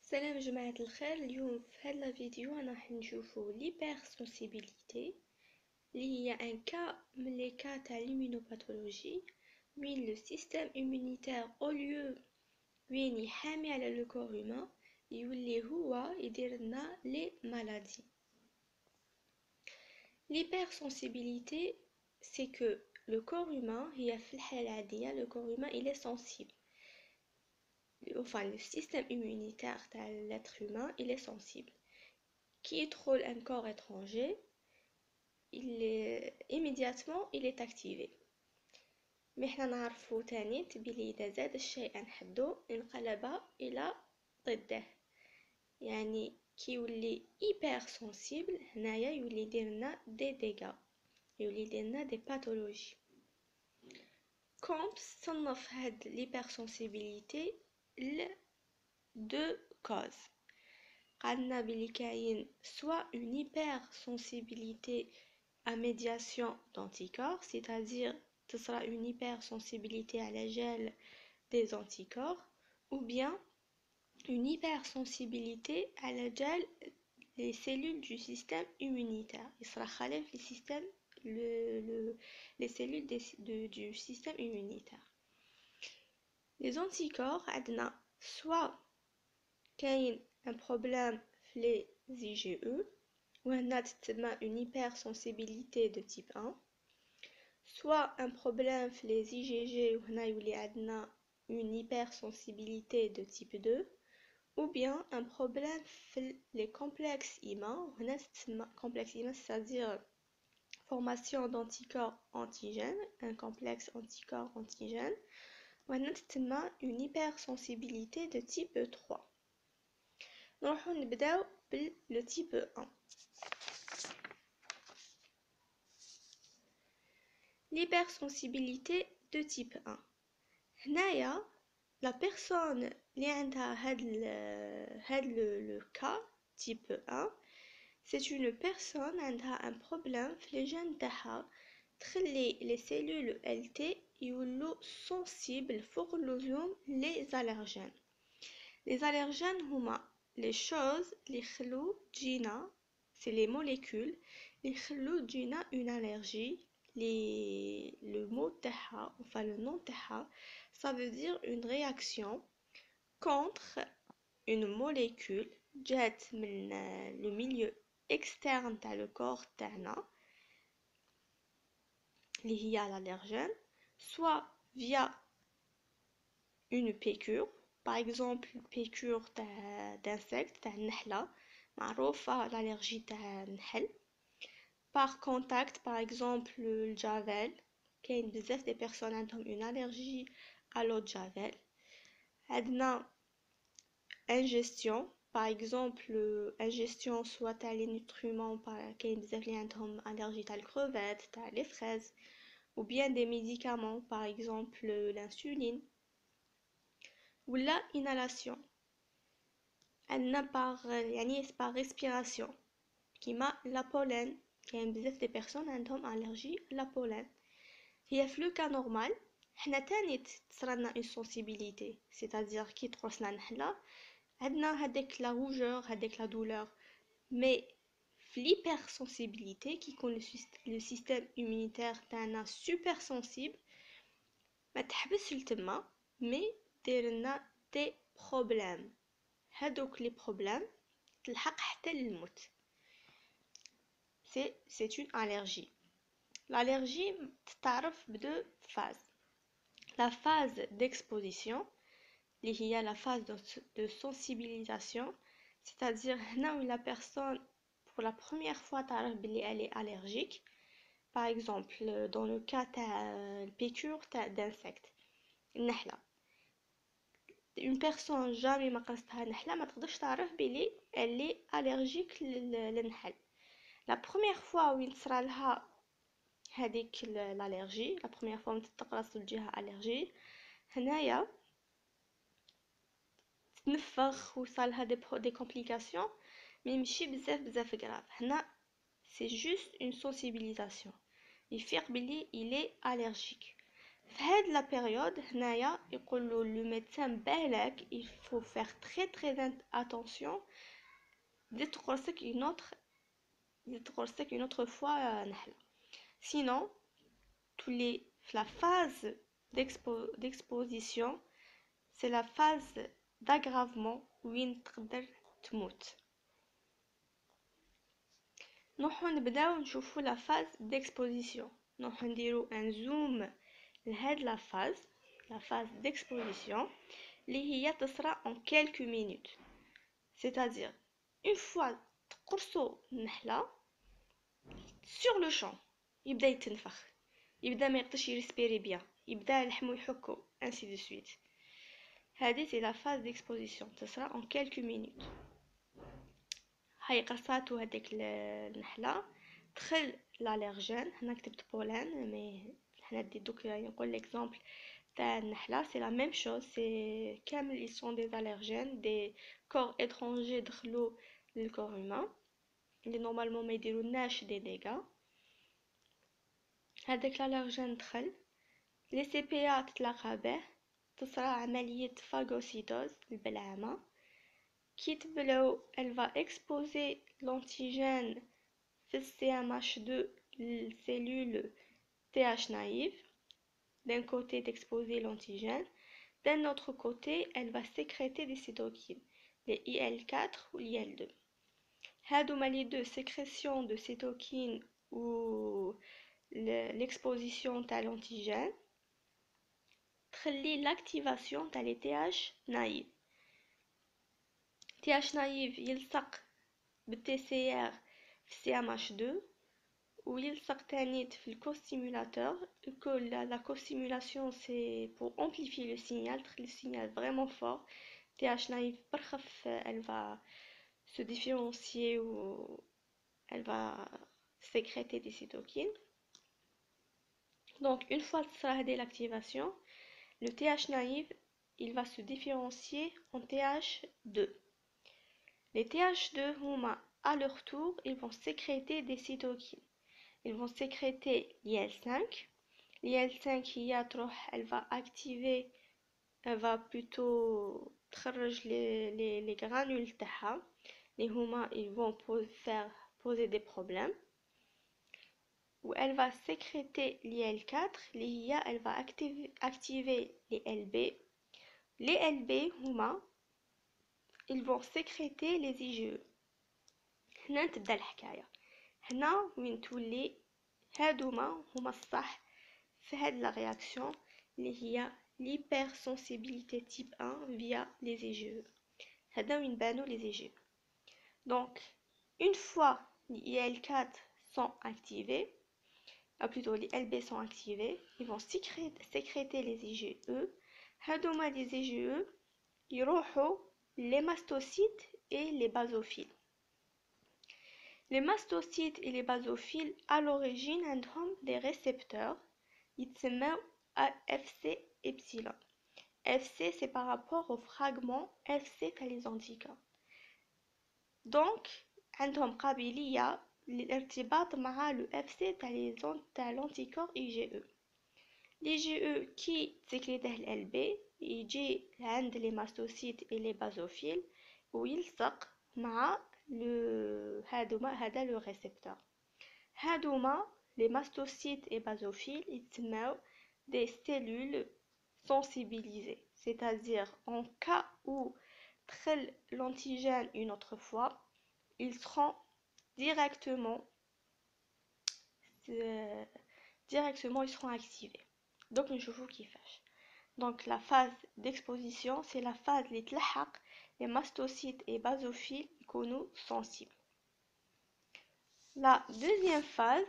سلام جماعة الخير. اليوم في هذا الفيديو راح نشوفوا l'hypersensibilité اللي هي ان كا من لي كا تاع l'immunopathologie وين لو سيستم immunitaire au lieu وين يحامي على لو كور هومان يولي هو يدير لنا لي مالادي. L'hypersensibilité c'est que le corps humain هي في الحالة العادية le corps humain il est sensible. Enfin, le système immunitaire de l'être humain, il est sensible. Qui trouve un corps étranger, immédiatement, il est activé. Mais nous savons تاني بلي إذا زاد الشيء عن حده انقلب إلى ضده. يعني كي يولي hyper sensible هنايا يولي يديرنا des dégâts، يولي يديرنا des pathologies. كومب صنف هاد l'hypersensibilité deux causes. قالنا بلي كاين soit une hypersensibilité à médiation d'anticorps, c'est-à-dire ce sera une hypersensibilité à la gel des anticorps, ou bien une hypersensibilité à la gel des cellules du système immunitaire. Il sera khalif les systèmes les cellules du système immunitaire. Les anticorps عندنا soit كاين un problème في les IgE وهنا تسمى une hypersensibilité de type 1, soit un problème في les IgG وهنا يولي عندنا une hypersensibilité de type 2, ou bien un problème في les complexes IMA وهنا تسمى complexe IMA, c'est-à-dire formation d'anticorps antigènes, un complexe anticorps antigène وهنا تسمى une hypersensibilité de type 3. نروحو نبداو بال type 1. L'hypersensibilité de type 1. هنايا la personne اللي عندها هاد le cas type 1 c'est une personne عندها un problème في les gènes تاعها تخلي les cellules LT يولو sensibles فوق اللزوم les allergènes. Les allergènes هما les choses اللي يخلو تجينا، c'est les molécules اللي يخلو تجينا une allergie. Le mot تاعها enfin le nom تاعها ça veut dire une réaction contre une molécule جات من le milieu externe تاع le corps تاعنا اللي هي l'allergène, soit via une piqûre, par exemple piqûre d'insectes تاع النحلة معروفة l'allergie تاع النحل, par contact par exemple le javel, كاين بزاف des personnes عندهم une allergie à l'eau de javel. عندنا ingestion par exemple ingestion soit تاع les nutriments, كاين بزاف اللي عندهم allergie تاع الcrevette تاع les fraises, ou bien des médicaments par exemple l'insuline, ou la inhalation عندنا par respiration كيما la pollen, كاين بزاف des personnes عندهم allergie la pollen. هي في لو كا نورمال حنا تاني تصرالنا une sensibilité, c'est-à-dire كي تقرصنا نحلة عندنا هذيك la rougeur هذيك la douleur, mais في l'hypersensibilité كي يكون le système immunitaire تاعنا super sensible ما تحبسش لتما مي ديرلنا دي بروبليم. هادوك لي بروبليم تلحق حتى للموت. c'est une allergie. L'allergie تتعرف بدو phases. La phase d'exposition اللي هي la phase de sensibilisation, c'est-à-dire هنا où la personne pour la première fois تعرف بلي elle est allergique. Par exemple dans le cas تاع piqûre d'insectes النحلة, une personne jamais ما قرصتها نحلة ما تقدرش تعرف بلي elle est allergique للنحل. La première fois وين تصرالها هذيك l'allergie, la première fois وين تتقرص الجهة allergie هنايا تنفخ وصالها des complications, mais ماشي بزاف grave. هنا c'est juste une sensibilisation, يفيق بلي il est allergique. في هاد لا بيريود هنايا يقولوا لو ميدسان بالك il faut faire très attention تقرصك une autre fois نحلة sinon tous les la phase d'exposition c'est la phase d'aggravement وين تقدر تموت. نروحو نبداو نشوفو لا فاز ديكسبوزيسيون. نروحو نديرو ان زوم لهاد لا فاز ديكسبوزيسيون اللي هي تصرى en quelques minutes. c'est-à-dire une fois تقرصو النحلة sur le champ يبدا يتنفخ، يبدا ما يقدرش يريسبيري بيان، يبدا لحمو يحكو ainsi de suite. هذه c'est la phase d'exposition تصرى en quelques minutes. هاي قصاتو هذيك النحله دخل l'allergène. هنا كتبت بولان مي حنا دوك نقول ليكزامبل تاع النحله سي لا ميم شوز، سي كامل ils sont des allergènes des corps étrangers دخلوا للكور هومان اللي نورمالمون ما يديرولناش دي ديغا. هذاك الالرجين دخل لي سي بي ا تتلاقى به، تصرى عمليه فاغوسيتوز البلعمه. كي تبلعو elle va exposer l'antigène في CMH2 للcellule TH naïve. D'un côté d'exposer l'antigène, d'un autre côté elle va sécréter des cytokines, les IL4 ou l'IL2. هادوما les deux sécrétions de cytokines ou l'exposition تاع l'antigène تخلي l'activation تاع les TH naïve. TH naïve يلصق بالTCR في CMH2 ويلصق تانيت في الco-stimulateur. La co-stimulation c'est pour amplifier le signal, le signal vraiment fort. TH naïve برخف elle va se différencier ou elle va sécréter des cytokines. Donc une fois que l'activation, le TH naïve il va se différencier en TH2. Les TH2 à leur tour ils vont sécréter des cytokines. Ils vont sécréter l'IL5. L'IL5 elle va activer, elle va plutôt تخرج les granules تاعها اللي هما ils vont poser des problèmes. Ou elle va sécréter l'IL4 اللي هي elle va activer les LB. Les LB هما ils vont sécréter les IgE. هنا تبدا الحكايه. هنا وين تولي هادوما هما الصح في هاد لا رياكسيون اللي هي l'hypersensibilité type 1 via les IgE. هذا وين بانوا les IgE. Donc une fois les IL4 sont activés, plutôt les LB sont activés, ils vont sécréter les IgE. هادوما les IgE يروحوا les mastocytes et les basophiles. Les mastocytes et les basophiles à l'origine ont des récepteurs يتسموا FC epsilon. FC c'est par rapport au fragment FC تاع les anticorps. Donc عندهم قابلية للارتباط مع le FC تاع l'anticorps IgE. l'IgE كي تسكريته ال LB يجي عند les mastocytes et les basophiles ويلصق مع هذا le récepteur. هادوما les mastocytes et basophiles يتسموا des cellules sensibilisées. C'est-à-dire en cas où دخل l'antigène une autre fois, ils seront directement ils seront activés. Donc نشوفو كيفاش. Donc la phase d'exposition c'est la phase اللي تلحق les mastocytes et basophiles يكونوا sensibles. La deuxième phase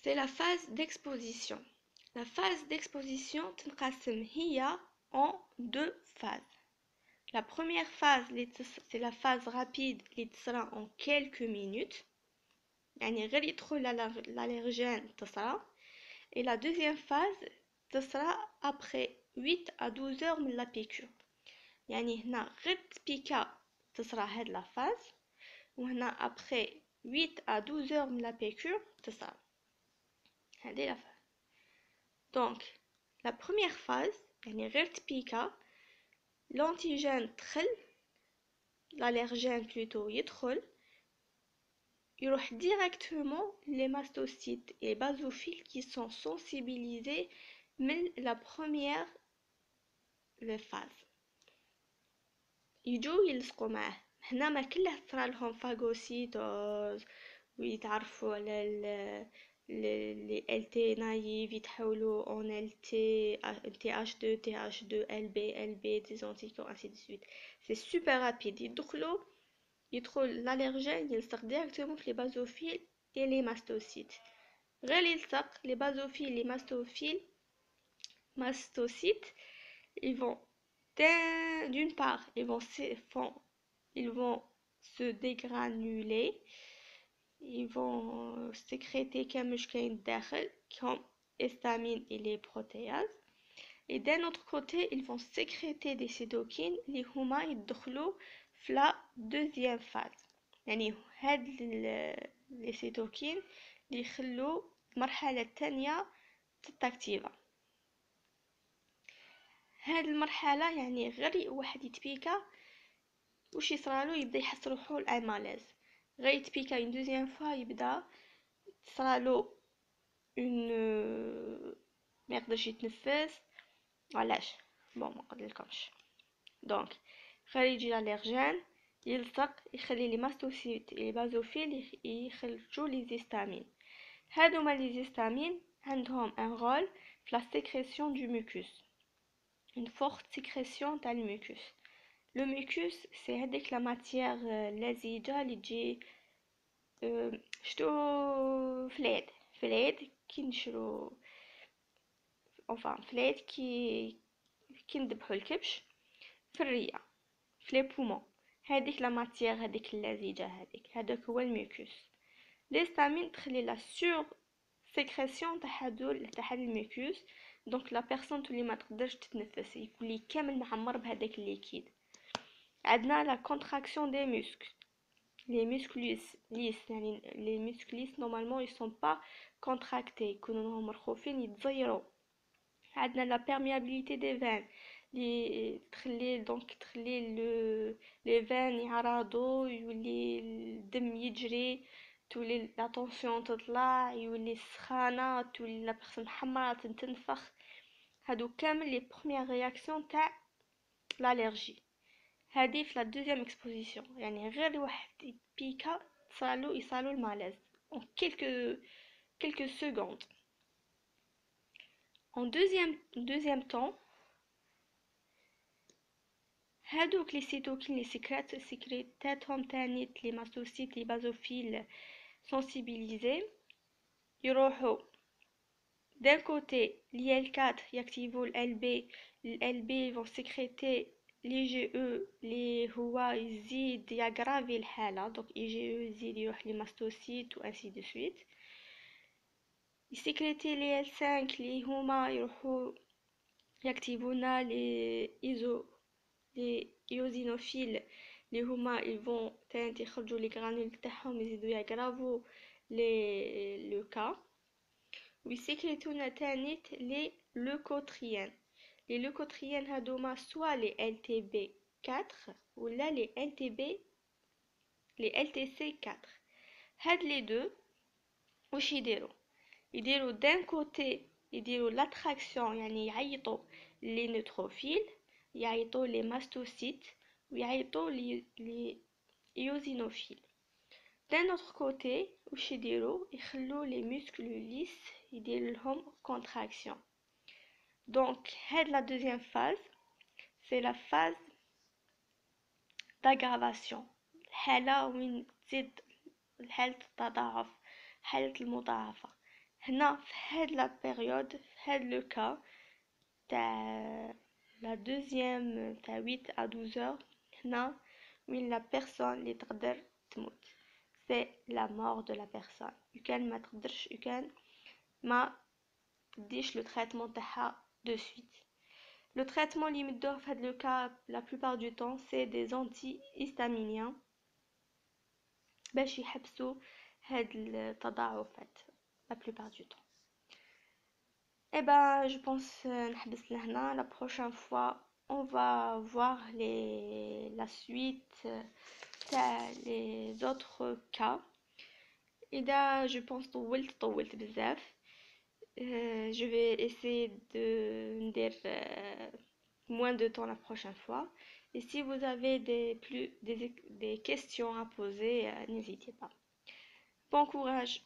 c'est la phase d'exposition. La phase d'exposition تنقسم هي en deux phases. La première phase c'est la phase rapide qui تصرى en quelques minutes. يعني غير يدخل l'allergène تصرى. Et la deuxième phase تصرى après 8 à 12 heures من la piqûre. يعني هنا غير تبيكا تصرى هاد la phase وهنا après 8 à 12 heures من la piqûre تصرى. هذه la phase. Donc la première phase يعني غير تبيكا l'antigène دخل l'allergène plutôt يدخل يروح directement les mastocytes et basophiles qui sont sensibilisés من la première phase يجوا يلصقوا معاه. هنا ما كله صرالهم فاغوسيتوز ويتعرفوا على les LT naïfs يتحولوا en LT, TH2, TH2, LB, LB, des anticorps, ainsi de suite. C'est super rapide. يدخل l'allergène يلصق directement في les basophiles et les mastocytes. غير يلصق les basophiles, les mastocytes, ils vont d'une part, ils vont se dégranuler, ils vont sécréter comme histamine et les protéases. Et d'un autre côté, ils vont sécréter des cytokines اللي هما يدخلوا في la deuxième phase. يعني هاد les cytokines اللي يخلوا المرحلة الثانية تتاكتيفا. هاد المرحلة يعني غير واحد يتبيكا وش يصرالو يبدا يحس روحو الاماليز. غير يتبيكا une deuxième fois يبدا تصرالو اون ما يقدرش يتنفس. علاش بون ما نقولكمش. دونك غير يجي الالرجين يلصق يخلي لي ماستوسيت لي بازوفيل يخرجوا لي زيستامين. هادوما لي زيستامين عندهم ان رول في لا سيكريسيون دو ميوكوس. une forte sécrétion تاع الميوكوس. لو ميوكوس سي هذيك لا ماتيير لزجه اللي تجي شتو فلاد كي نشرو enfin فلاد كي نذبحو الكبش في الرئه في لي بومون. هذيك لا ماتيير هذيك اللزجه هذاك هو الميوكوس. l'histamine تخلي لا سور sécrétion تاع هاد الميوكوس. دونك لا بيرسون تولي ما تقدرش تتنفس يولي كامل معمر بهذاك الليكيد. عندنا لا كونتراكسيون دي موسكل les muscles lisses يعني les muscles lisses normalement ils sont pas contractés يكونوا مرخوفين يتزيروا. عندنا la perméabilité des veines اللي تخلي les veines يعرضوا يولي الدم يجري تولي لا طونسيون تطلع يولي السخانه تولي لا بيرسون حمراء تنفخ. هادو كامل لي بروميير رياكسيون تاع l'allergie. هذه في la deuxième exposition يعني غير واحد بيكا يصالو الماليز en quelques secondes. En deuxième temps هادوك لي سيتوكين لي سيكريتاتهم تاني لي ماستوسيت لي بازوفيل sensibilisés يروحوا d'un côté l'IL4 يactivوا l'LB vont sécréter l'IgE اللي هو يزيد يغرافي الحالة. donc IgE يزيد يروح لي ماستوسيت و ainsi de suite. يسكريتي l'IL5 اللي هما يروحوا يكتيفونا لي ايوزينوفيل اللي هما ils vont يخرجوا لي غرانول تاعهم يزيدوا يغرافو لو كا. ويسكريتونا تانيت لي لوكوتريان. لي لوكوتريان هادوما سوا لي LTB4 ولا لي LTC4. هاد لي دو واش يديروا دان كوتي يديروا l'attraction يعني يعيطوا لي نيوتروفيل يعيطوا لي ماستوسيت ويعيطوا لي ايوزينوفيل. d'un autre côté واش يخلوا لي muscles lisses يديروا لهم contraction. donc هاد la deuxième phase c'est la phase d'aggravation. الحالة وين تزيد حالة التضاعف حالة المضاعفة. هنا في هاد لا بيريود في هاد لو كا تاع لا دوزيام تاع 8 à 12 heures هنا وين لا بيرسون اللي تقدر تموت. c'est la mort de la personne. يمكن ما تقدرش يمكن ما تديش لو تريتمون تاعها de suite. le traitement اللي يمدوه في هاد لو كا la plupart du temps c'est des antihistaminiens باش يحبسوا هاد التضاعفات la plupart du temps. Eh ben, je pense نحبس لهنا. La prochaine fois, on va voir la suite les autres cas. إذا je pense طولت بزاف. Je vais essayer de ندير moins de temps la prochaine fois. Et si vous avez des questions à poser, n'hésitez pas. Bon courage!